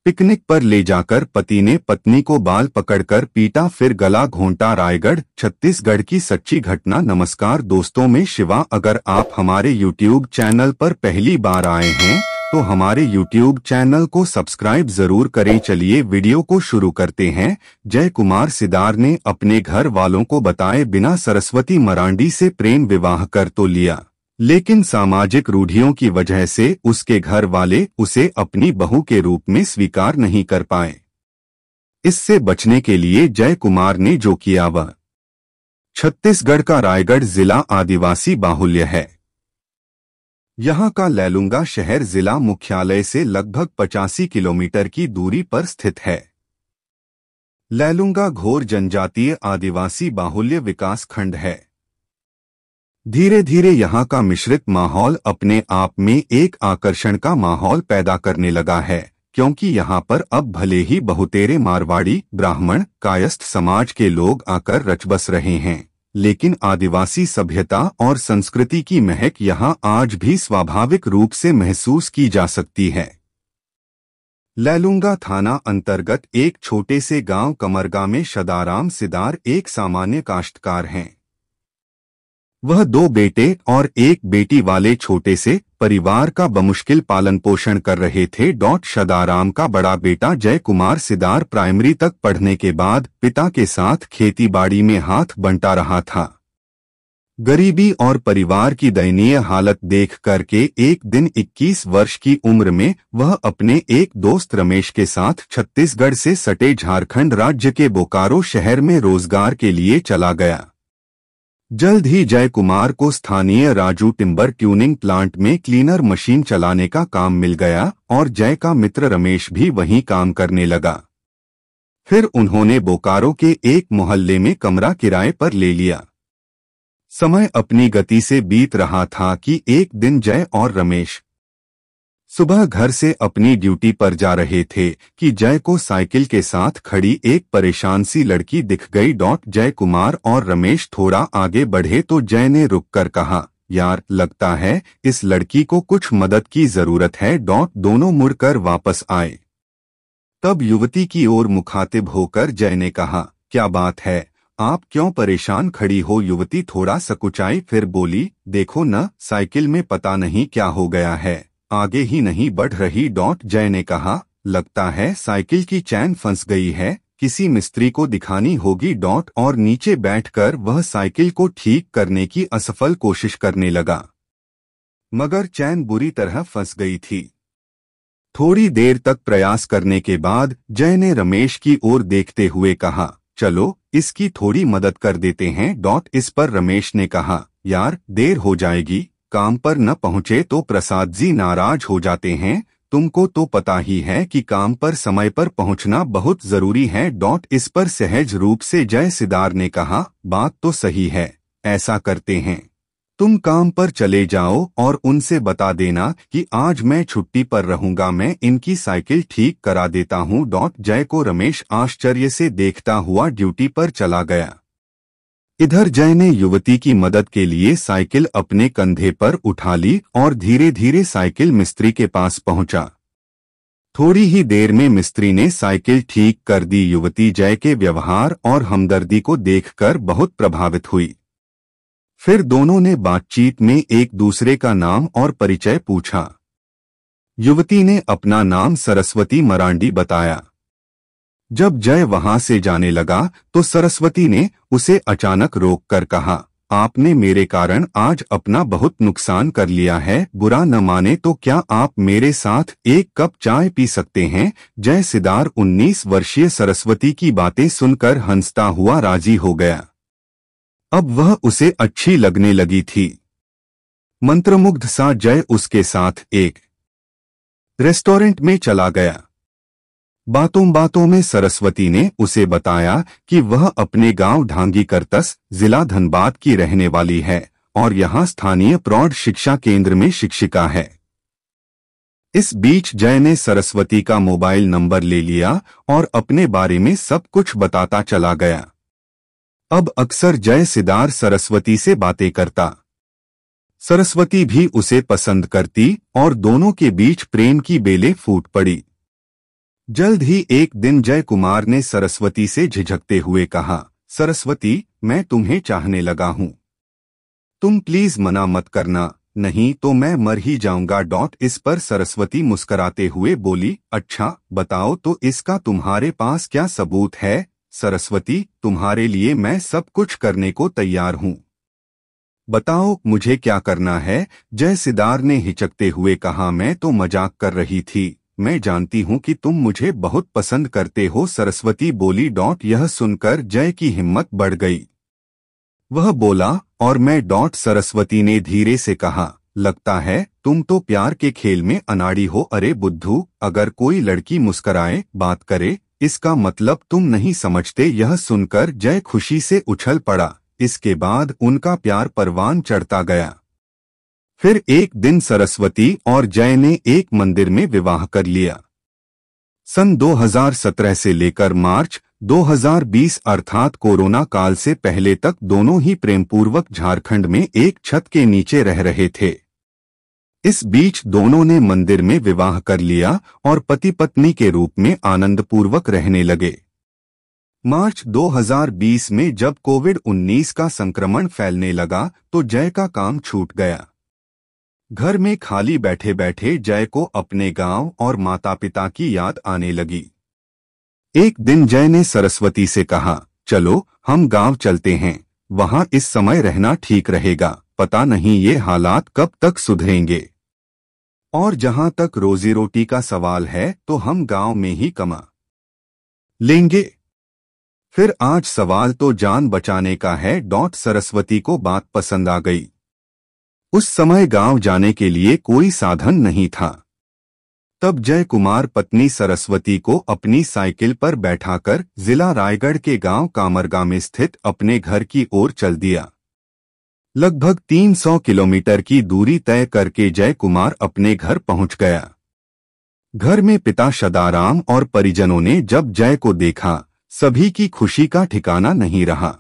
Picnic पर ले जाकर पति ने पत्नी को बाल पकड़कर पीटा, फिर गला घोंटा। रायगढ़ छत्तीसगढ़ की सच्ची घटना। नमस्कार दोस्तों, मैं शिवा। अगर आप हमारे YouTube चैनल पर पहली बार आए हैं तो हमारे YouTube चैनल को सब्सक्राइब जरूर करें। चलिए वीडियो को शुरू करते हैं। जय कुमार सिदार ने अपने घर वालों को बताए बिना सरस्वती मरांडी से प्रेम विवाह कर तो लिया, लेकिन सामाजिक रूढ़ियों की वजह से उसके घर वाले उसे अपनी बहू के रूप में स्वीकार नहीं कर पाए। इससे बचने के लिए जय कुमार ने जो किया वह छत्तीसगढ़ का रायगढ़ जिला आदिवासी बाहुल्य है। यहाँ का लैलूंगा शहर जिला मुख्यालय से लगभग 85 किलोमीटर की दूरी पर स्थित है। लैलूंगा घोर जनजातीय आदिवासी बाहुल्य विकास खंड है। धीरे धीरे यहाँ का मिश्रित माहौल अपने आप में एक आकर्षण का माहौल पैदा करने लगा है, क्योंकि यहाँ पर अब भले ही बहुतेरे मारवाड़ी, ब्राह्मण, कायस्थ समाज के लोग आकर रच बस रहे हैं, लेकिन आदिवासी सभ्यता और संस्कृति की महक यहाँ आज भी स्वाभाविक रूप से महसूस की जा सकती है। लैलूंगा थाना अंतर्गत एक छोटे से गांव कमरगा में सदाराम सिदार एक सामान्य काश्तकार हैं। वह 2 बेटे और 1 बेटी वाले छोटे से परिवार का बमुश्किल पालन पोषण कर रहे थे। सदाराम का बड़ा बेटा जय कुमार सिदार प्राइमरी तक पढ़ने के बाद पिता के साथ खेतीबाड़ी में हाथ बंटा रहा था। गरीबी और परिवार की दयनीय हालत देख करके एक दिन 21 वर्ष की उम्र में वह अपने एक दोस्त रमेश के साथ छत्तीसगढ़ से सटे झारखंड राज्य के बोकारो शहर में रोजगार के लिए चला गया। जल्द ही जय कुमार को स्थानीय राजू टिम्बर ट्यूनिंग प्लांट में क्लीनर मशीन चलाने का काम मिल गया और जय का मित्र रमेश भी वहीं काम करने लगा। फिर उन्होंने बोकारो के एक मोहल्ले में कमरा किराए पर ले लिया। समय अपनी गति से बीत रहा था कि एक दिन जय और रमेश सुबह घर से अपनी ड्यूटी पर जा रहे थे कि जय को साइकिल के साथ खड़ी एक परेशान सी लड़की दिख गई। जय कुमार और रमेश थोड़ा आगे बढ़े तो जय ने रुककर कहा, यार लगता है इस लड़की को कुछ मदद की जरूरत है। दोनों मुड़कर वापस आए। तब युवती की ओर मुखातिब होकर जय ने कहा, क्या बात है, आप क्यों परेशान खड़ी हो? युवती थोड़ा सकुचाई, फिर बोली, देखो न, साइकिल में पता नहीं क्या हो गया है, आगे ही नहीं बढ़ रही। जय ने कहा, लगता है साइकिल की चैन फंस गई है, किसी मिस्त्री को दिखानी होगी। और नीचे बैठकर वह साइकिल को ठीक करने की असफल कोशिश करने लगा, मगर चैन बुरी तरह फंस गई थी। थोड़ी देर तक प्रयास करने के बाद जय ने रमेश की ओर देखते हुए कहा, चलो इसकी थोड़ी मदद कर देते हैं। इस पर रमेश ने कहा, यार देर हो जाएगी, काम पर न पहुंचे तो प्रसाद जी नाराज हो जाते हैं, तुमको तो पता ही है कि काम पर समय पर पहुंचना बहुत जरूरी है। इस पर सहज रूप से जय सिदार ने कहा, बात तो सही है, ऐसा करते हैं, तुम काम पर चले जाओ और उनसे बता देना कि आज मैं छुट्टी पर रहूंगा, मैं इनकी साइकिल ठीक करा देता हूँ। जय को रमेश आश्चर्य से देखता हुआ ड्यूटी पर चला गया। इधर जय ने युवती की मदद के लिए साइकिल अपने कंधे पर उठा ली और धीरे धीरे साइकिल मिस्त्री के पास पहुंचा। थोड़ी ही देर में मिस्त्री ने साइकिल ठीक कर दी। युवती जय के व्यवहार और हमदर्दी को देखकर बहुत प्रभावित हुई। फिर दोनों ने बातचीत में एक दूसरे का नाम और परिचय पूछा। युवती ने अपना नाम सरस्वती मरांडी बताया। जब जय वहां से जाने लगा तो सरस्वती ने उसे अचानक रोक कर कहा, आपने मेरे कारण आज अपना बहुत नुकसान कर लिया है, बुरा न माने तो क्या आप मेरे साथ एक कप चाय पी सकते हैं? जय सिदार 19 वर्षीय सरस्वती की बातें सुनकर हंसता हुआ राजी हो गया। अब वह उसे अच्छी लगने लगी थी। मंत्रमुग्ध सा जय उसके साथ एक रेस्टोरेंट में चला गया। बातों बातों में सरस्वती ने उसे बताया कि वह अपने गांव ढांगी करतस, जिला धनबाद की रहने वाली है और यहाँ स्थानीय प्रौढ़ शिक्षा केंद्र में शिक्षिका है। इस बीच जय ने सरस्वती का मोबाइल नंबर ले लिया और अपने बारे में सब कुछ बताता चला गया। अब अक्सर जय सिदार सरस्वती से बातें करता। सरस्वती भी उसे पसंद करती और दोनों के बीच प्रेम की बेलें फूट पड़ी। जल्द ही एक दिन जय कुमार ने सरस्वती से झिझकते हुए कहा, सरस्वती, मैं तुम्हें चाहने लगा हूं। तुम प्लीज मना मत करना, नहीं तो मैं मर ही जाऊंगा। इस पर सरस्वती मुस्कराते हुए बोली, अच्छा बताओ तो इसका तुम्हारे पास क्या सबूत है? सरस्वती, तुम्हारे लिए मैं सब कुछ करने को तैयार हूं। बताओ मुझे क्या करना है? जय सिदार ने हिचकते हुए कहा, मैं तो मजाक कर रही थी, मैं जानती हूं कि तुम मुझे बहुत पसंद करते हो। सरस्वती बोली। यह सुनकर जय की हिम्मत बढ़ गई। वह बोला, और मैं। सरस्वती ने धीरे से कहा, लगता है तुम तो प्यार के खेल में अनाड़ी हो। अरे बुद्धू, अगर कोई लड़की मुस्कराए, बात करे, इसका मतलब तुम नहीं समझते। यह सुनकर जय खुशी से उछल पड़ा। इसके बाद उनका प्यार परवान चढ़ता गया। फिर एक दिन सरस्वती और जय ने एक मंदिर में विवाह कर लिया। सन 2017 से लेकर मार्च 2020 अर्थात कोरोना काल से पहले तक दोनों ही प्रेमपूर्वक झारखंड में एक छत के नीचे रह रहे थे। इस बीच दोनों ने मंदिर में विवाह कर लिया और पति पत्नी के रूप में आनंदपूर्वक रहने लगे। मार्च 2020 में जब कोविड-19 का संक्रमण फैलने लगा तो जय का काम छूट गया। घर में खाली बैठे बैठे जय को अपने गांव और माता पिता की याद आने लगी। एक दिन जय ने सरस्वती से कहा, चलो हम गांव चलते हैं, वहां इस समय रहना ठीक रहेगा, पता नहीं ये हालात कब तक सुधरेंगे। और जहां तक रोजी रोटी का सवाल है तो हम गांव में ही कमा लेंगे। फिर आज सवाल तो जान बचाने का है। सरस्वती को बात पसंद आ गई। उस समय गांव जाने के लिए कोई साधन नहीं था। तब जय कुमार पत्नी सरस्वती को अपनी साइकिल पर बैठाकर जिला रायगढ़ के गांव कामरगा में स्थित अपने घर की ओर चल दिया। लगभग 300 किलोमीटर की दूरी तय करके जय कुमार अपने घर पहुंच गया। घर में पिता सदाराम और परिजनों ने जब जय को देखा, सभी की खुशी का ठिकाना नहीं रहा।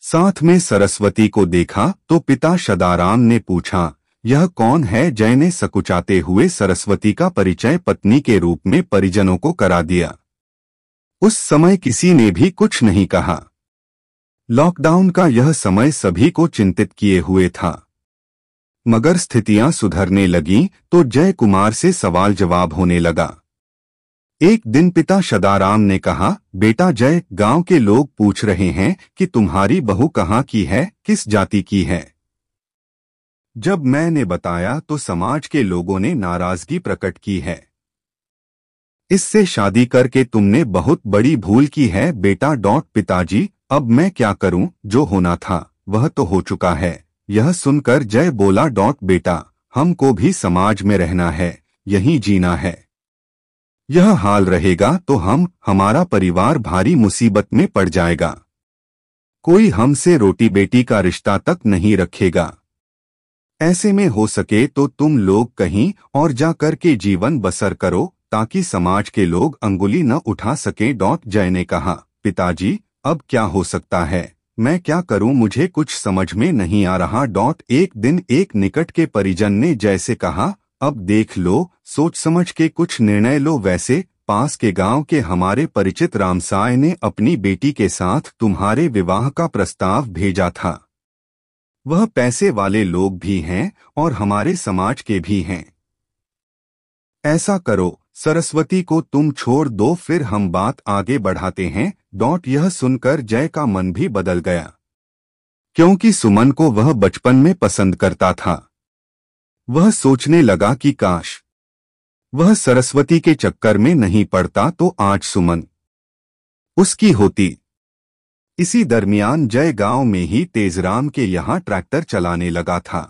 साथ में सरस्वती को देखा तो पिता सदाराम ने पूछा, यह कौन है? जय ने सकुचाते हुए सरस्वती का परिचय पत्नी के रूप में परिजनों को करा दिया। उस समय किसी ने भी कुछ नहीं कहा। लॉकडाउन का यह समय सभी को चिंतित किए हुए था। मगर स्थितियां सुधरने लगीं तो जय कुमार से सवाल जवाब होने लगा। एक दिन पिता सदाराम ने कहा, बेटा जय, गांव के लोग पूछ रहे हैं कि तुम्हारी बहू कहाँ की है, किस जाति की है। जब मैंने बताया तो समाज के लोगों ने नाराजगी प्रकट की है। इससे शादी करके तुमने बहुत बड़ी भूल की है बेटा। पिताजी, अब मैं क्या करूं? जो होना था वह तो हो चुका है। यह सुनकर जय बोला, बेटा, हमको भी समाज में रहना है, यहीं जीना है। यह हाल रहेगा तो हमारा परिवार भारी मुसीबत में पड़ जाएगा। कोई हमसे रोटी बेटी का रिश्ता तक नहीं रखेगा। ऐसे में हो सके तो तुम लोग कहीं और जा कर के जीवन बसर करो ताकि समाज के लोग अंगुली न उठा सके। जय ने कहा, पिताजी, अब क्या हो सकता है? मैं क्या करूं? मुझे कुछ समझ में नहीं आ रहा। एक दिन एक निकट के परिजन ने जय से कहा, अब देख लो, सोच समझ के कुछ निर्णय लो। वैसे पास के गांव के हमारे परिचित रामसाय ने अपनी बेटी के साथ तुम्हारे विवाह का प्रस्ताव भेजा था। वह पैसे वाले लोग भी हैं और हमारे समाज के भी हैं। ऐसा करो, सरस्वती को तुम छोड़ दो, फिर हम बात आगे बढ़ाते हैं। यह सुनकर जय का मन भी बदल गया, क्योंकि सुमन को वह बचपन में पसंद करता था। वह सोचने लगा कि काश वह सरस्वती के चक्कर में नहीं पड़ता तो आज सुमन उसकी होती। इसी दरमियान जय गांव में ही तेजराम के यहाँ ट्रैक्टर चलाने लगा था।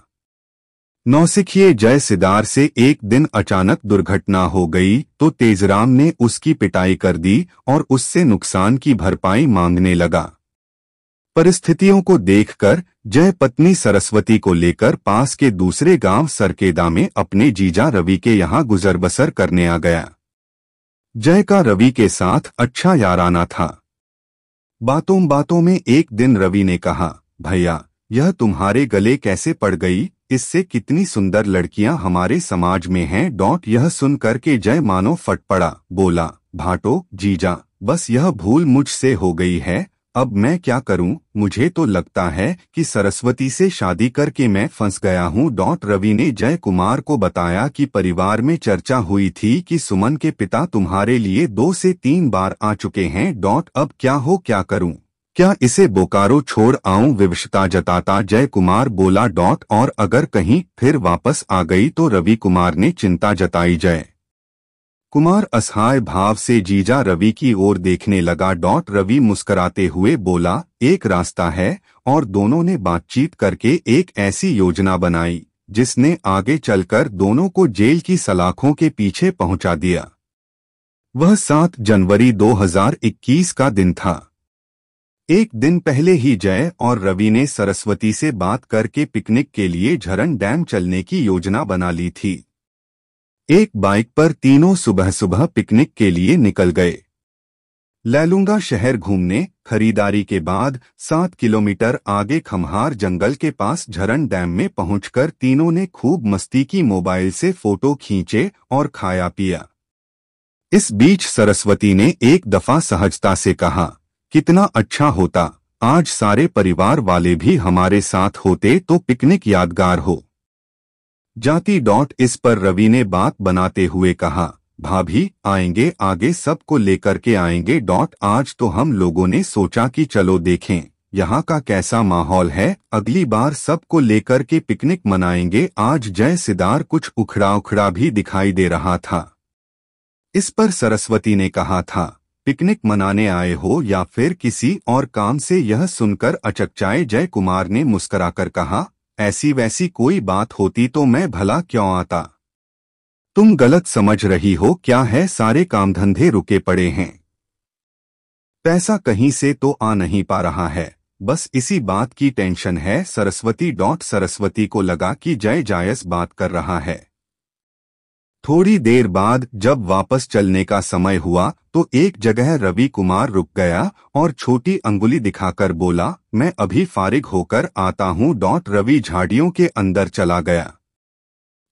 नौसिखिए जय सिदार से एक दिन अचानक दुर्घटना हो गई तो तेजराम ने उसकी पिटाई कर दी और उससे नुकसान की भरपाई मांगने लगा। परिस्थितियों को देखकर जय पत्नी सरस्वती को लेकर पास के दूसरे गांव सरकेदा में अपने जीजा रवि के यहाँ गुजर बसर करने आ गया। जय का रवि के साथ अच्छा याराना था। बातों बातों में एक दिन रवि ने कहा, भैया, यह तुम्हारे गले कैसे पड़ गई? इससे कितनी सुंदर लड़कियां हमारे समाज में हैं। यह सुनकर के जय मानो फट पड़ा, बोला, भाटो जीजा, बस यह भूल मुझसे हो गई है, अब मैं क्या करूं? मुझे तो लगता है कि सरस्वती से शादी करके मैं फंस गया हूं। रवि ने जय कुमार को बताया कि परिवार में चर्चा हुई थी कि सुमन के पिता तुम्हारे लिए 2 से 3 बार आ चुके हैं। अब क्या करूं? क्या इसे बोकारो छोड़ आऊं? विवशता जताता जय कुमार बोला। और अगर कहीं फिर वापस आ गई तो? रवि कुमार ने चिंता जताई। जय कुमार असहाय भाव से जीजा रवि की ओर देखने लगा। रवि मुस्कुराते हुए बोला, एक रास्ता है। और दोनों ने बातचीत करके एक ऐसी योजना बनाई जिसने आगे चलकर दोनों को जेल की सलाखों के पीछे पहुंचा दिया। वह 7 जनवरी 2021 का दिन था। एक दिन पहले ही जय और रवि ने सरस्वती से बात करके पिकनिक के लिए झरन डैम चलने की योजना बना ली थी। एक बाइक पर तीनों सुबह सुबह पिकनिक के लिए निकल गए। लैलूंगा शहर घूमने, खरीदारी के बाद 7 किलोमीटर आगे खम्हार जंगल के पास झरन डैम में पहुंचकर तीनों ने खूब मस्ती की, मोबाइल से फोटो खींचे और खाया पिया। इस बीच सरस्वती ने एक दफा सहजता से कहा, कितना अच्छा होता आज सारे परिवार वाले भी हमारे साथ होते तो पिकनिक यादगार हो जाती। इस पर रवि ने बात बनाते हुए कहा, भाभी आएंगे, आगे सबको लेकर के आएंगे। आज तो हम लोगों ने सोचा कि चलो देखें यहाँ का कैसा माहौल है, अगली बार सबको लेकर के पिकनिक मनाएंगे। आज जय सिदार कुछ उखड़ा उखड़ा भी दिखाई दे रहा था। इस पर सरस्वती ने कहा था, पिकनिक मनाने आए हो या फिर किसी और काम से? यह सुनकर अचकचाए जय कुमार ने मुस्कुराकर कहा, ऐसी वैसी कोई बात होती तो मैं भला क्यों आता? तुम गलत समझ रही हो क्या है, सारे काम धंधे रुके पड़े हैं, पैसा कहीं से तो आ नहीं पा रहा है, बस इसी बात की टेंशन है। सरस्वती को लगा कि जय जायज बात कर रहा है। थोड़ी देर बाद जब वापस चलने का समय हुआ तो एक जगह रवि कुमार रुक गया और छोटी अंगुली दिखाकर बोला, मैं अभी फारिग होकर आता हूँ। रवि झाड़ियों के अंदर चला गया।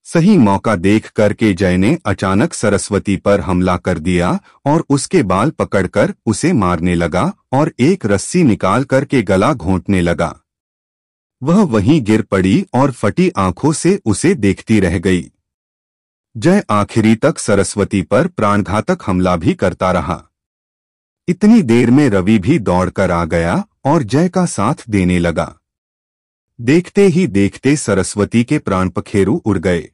सही मौका देख करके जय ने अचानक सरस्वती पर हमला कर दिया और उसके बाल पकड़कर उसे मारने लगा और एक रस्सी निकाल करके गला घोंटने लगा। वह वहीं गिर पड़ी और फटी आंखों से उसे देखती रह गई। जय आखिरी तक सरस्वती पर प्राणघातक हमला भी करता रहा। इतनी देर में रवि भी दौड़कर आ गया और जय का साथ देने लगा। देखते ही देखते सरस्वती के प्राण पखेरु उड़ गए।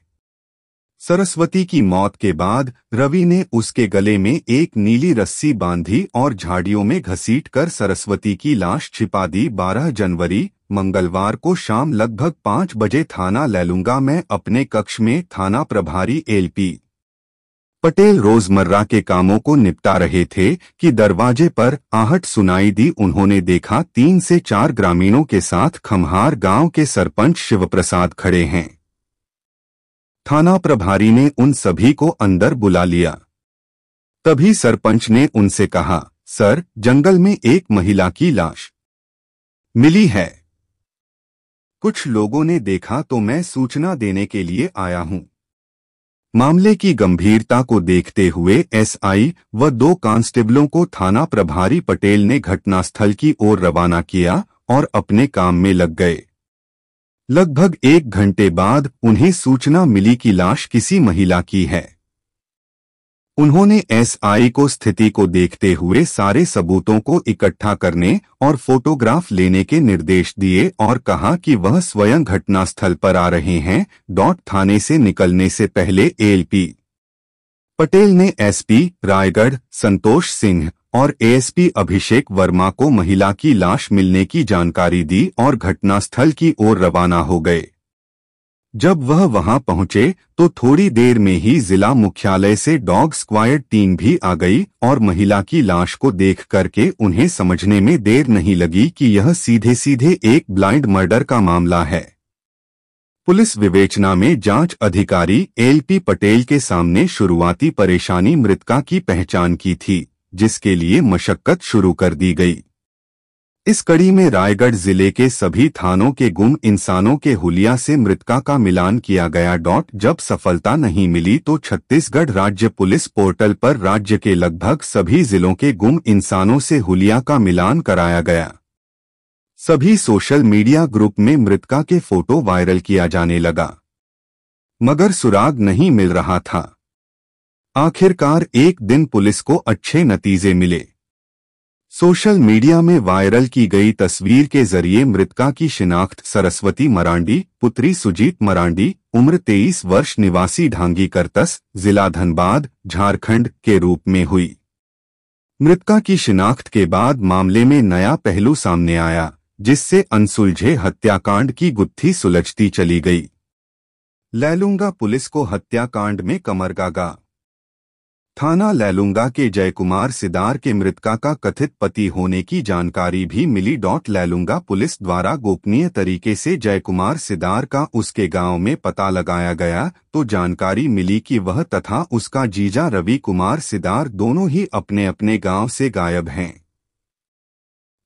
सरस्वती की मौत के बाद रवि ने उसके गले में एक नीली रस्सी बांधी और झाड़ियों में घसीटकर सरस्वती की लाश छिपा दी। 12 जनवरी मंगलवार को शाम लगभग 5 बजे थाना लैलूंगा में अपने कक्ष में थाना प्रभारी एलपी पटेल रोजमर्रा के कामों को निपटा रहे थे कि दरवाजे पर आहट सुनाई दी। उन्होंने देखा 3 से 4 ग्रामीणों के साथ खम्हार गांव के सरपंच शिवप्रसाद खड़े हैं। थाना प्रभारी ने उन सभी को अंदर बुला लिया। तभी सरपंच ने उनसे कहा, सर, जंगल में एक महिला की लाश मिली है। कुछ लोगों ने देखा तो मैं सूचना देने के लिए आया हूं। मामले की गंभीरता को देखते हुए एसआई व 2 कांस्टेबलों को थाना प्रभारी पटेल ने घटनास्थल की ओर रवाना किया और अपने काम में लग गए। लगभग 1 घंटे बाद उन्हें सूचना मिली कि लाश किसी महिला की है। उन्होंने एसआई को स्थिति को देखते हुए सारे सबूतों को इकट्ठा करने और फोटोग्राफ लेने के निर्देश दिए और कहा कि वह स्वयं घटनास्थल पर आ रहे हैं। थाने से निकलने से पहले एलपी पटेल ने एसपी रायगढ़ संतोष सिंह और एएसपी अभिषेक वर्मा को महिला की लाश मिलने की जानकारी दी और घटनास्थल की ओर रवाना हो गए। जब वह वहां पहुंचे तो थोड़ी देर में ही जिला मुख्यालय से डॉग स्क्वाड टीम भी आ गई और महिला की लाश को देख करके उन्हें समझने में देर नहीं लगी कि यह सीधे सीधे एक ब्लाइंड मर्डर का मामला है। पुलिस विवेचना में जांच अधिकारी एलपी पटेल के सामने शुरुआती परेशानी मृतका की पहचान की थी, जिसके लिए मशक्कत शुरू कर दी गई। इस कड़ी में रायगढ़ जिले के सभी थानों के गुम इंसानों के हुलिया से मृतका का मिलान किया गया। जब सफलता नहीं मिली तो छत्तीसगढ़ राज्य पुलिस पोर्टल पर राज्य के लगभग सभी जिलों के गुम इंसानों से हुलिया का मिलान कराया गया। सभी सोशल मीडिया ग्रुप में मृतका के फोटो वायरल किया जाने लगा, मगर सुराग नहीं मिल रहा था। आखिरकार एक दिन पुलिस को अच्छे नतीजे मिले। सोशल मीडिया में वायरल की गई तस्वीर के जरिए मृतका की शिनाख्त सरस्वती मरांडी पुत्री सुजीत मरांडी उम्र 23 वर्ष निवासी ढांगी करतस जिला धनबाद झारखंड के रूप में हुई। मृतका की शिनाख्त के बाद मामले में नया पहलू सामने आया, जिससे अनसुलझे हत्याकांड की गुत्थी सुलझती चली गई। लैलूंगा पुलिस को हत्याकांड में कमरगागा। थाना लैलूंगा के जयकुमार सिदार के मृतका का कथित पति होने की जानकारी भी मिली। लैलूंगा पुलिस द्वारा गोपनीय तरीके से जयकुमार सिदार का उसके गांव में पता लगाया गया तो जानकारी मिली कि वह तथा उसका जीजा रवि कुमार सिदार दोनों ही अपने अपने गांव से गायब हैं।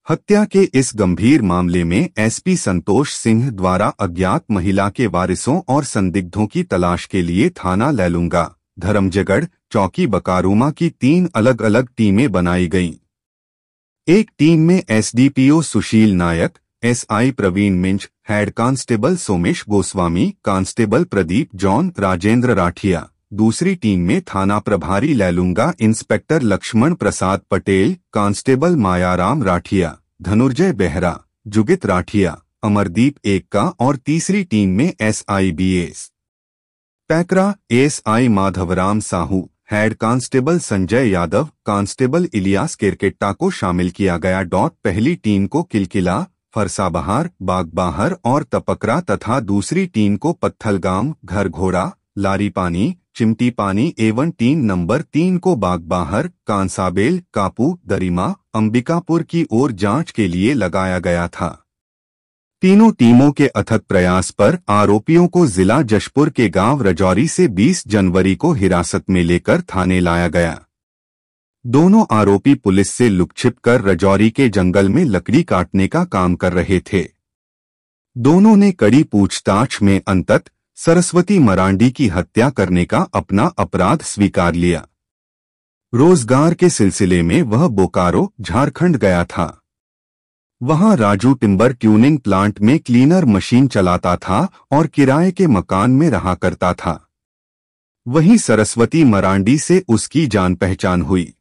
हत्या के इस गंभीर मामले में एसपी संतोष सिंह द्वारा अज्ञात महिला के वारिसों और संदिग्धों की तलाश के लिए थाना लैलूंगा, धर्मजयगढ़, चौकी बकारूमा की 3 अलग अलग टीमें बनाई गईं। एक टीम में SDPO Sushil Nayak, SI Praveen Minz, head constable Somesh Goswami, constable Pradeep John, Rajendra Rathiya. दूसरी टीम में थाना प्रभारी लैलूंगा इंस्पेक्टर लक्ष्मण प्रसाद पटेल, कांस्टेबल मायाराम राठिया, धनुर्जय बेहरा, जुगित राठिया, अमरदीप एक्का और तीसरी टीम में SI BS Paikra, ASI Madhavram Sahu, head constable Sanjay Yadav, constable Ilias Kerketta को शामिल किया गया। पहली टीम को किलकिला, फरसाबहार, बागबाहर और तपकरा तथा दूसरी टीम को पत्थलगाम, घरघोड़ा, लारीपानी, चिमटीपानी एवं टीम नंबर 3 को बागबाहर, कांसाबेल, कापू, दरिमा, अंबिकापुर की ओर जांच के लिए लगाया गया था। तीनों टीमों के अथक प्रयास पर आरोपियों को जिला जशपुर के गांव रजौरी से 20 जनवरी को हिरासत में लेकर थाने लाया गया। दोनों आरोपी पुलिस से लुकछिप कर रजौरी के जंगल में लकड़ी काटने का काम कर रहे थे। दोनों ने कड़ी पूछताछ में अंततः सरस्वती मरांडी की हत्या करने का अपना अपराध स्वीकार लिया। रोजगार के सिलसिले में वह बोकारो, झारखंड गया था। वहां राजू टिम्बर ट्यूनिंग प्लांट में क्लीनर मशीन चलाता था और किराए के मकान में रहा करता था। वहीं सरस्वती मरांडी से उसकी जान पहचान हुई।